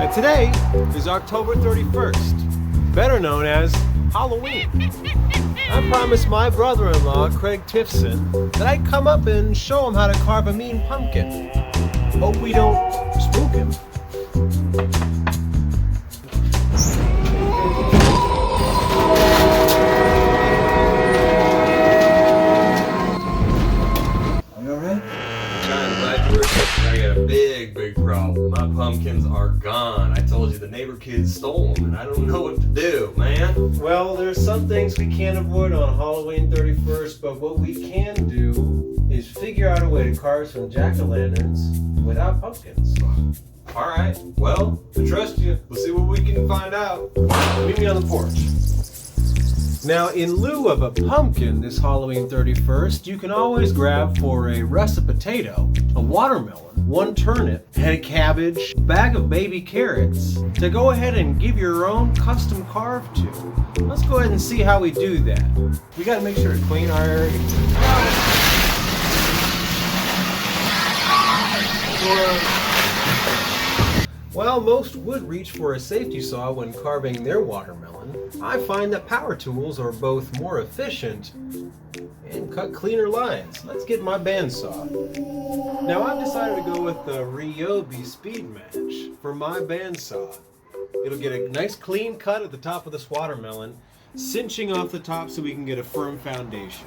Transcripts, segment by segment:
And today is October 31st, better known as Halloween. I promised my brother-in-law, Craig Tiffson, that I'd come up and show him how to carve a mean pumpkin. Hope we don't spook him. I got a big problem. My pumpkins are gone. I told you the neighbor kids stole them, and I don't know what to do, man. Well, there's some things we can't avoid on Halloween 31st, but what we can do is figure out a way to carve some jack-o'-lanterns without pumpkins. Alright, well, I trust you. We'll see what we can find out. Meet me on the porch. Now, in lieu of a pumpkin this Halloween 31st, you can always grab for a russet potato, a watermelon, one turnip, and a cabbage, a bag of baby carrots to go ahead and give your own custom carve to. Let's go ahead and see how we do that. We gotta make sure to clean our area. While most would reach for a safety saw when carving their watermelon, I find that power tools are both more efficient and cut cleaner lines. Let's get my bandsaw. Now I've decided to go with the Ryobi Speed Match for my bandsaw. It'll get a nice clean cut at the top of this watermelon, cinching off the top so we can get a firm foundation.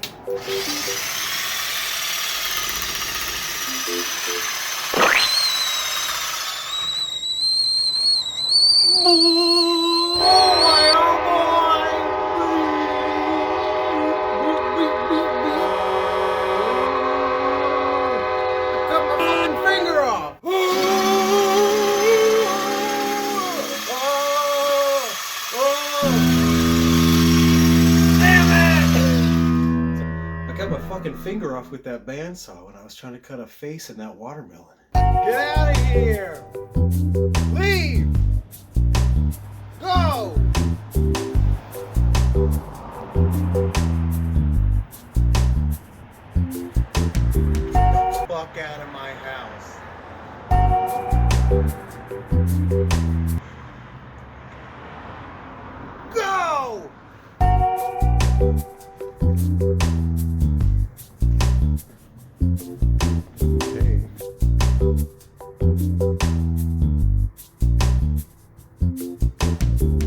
Finger off with that bandsaw when I was trying to cut a face in that watermelon. Get out of here! Leave! Go! Fuck out of my house. Go!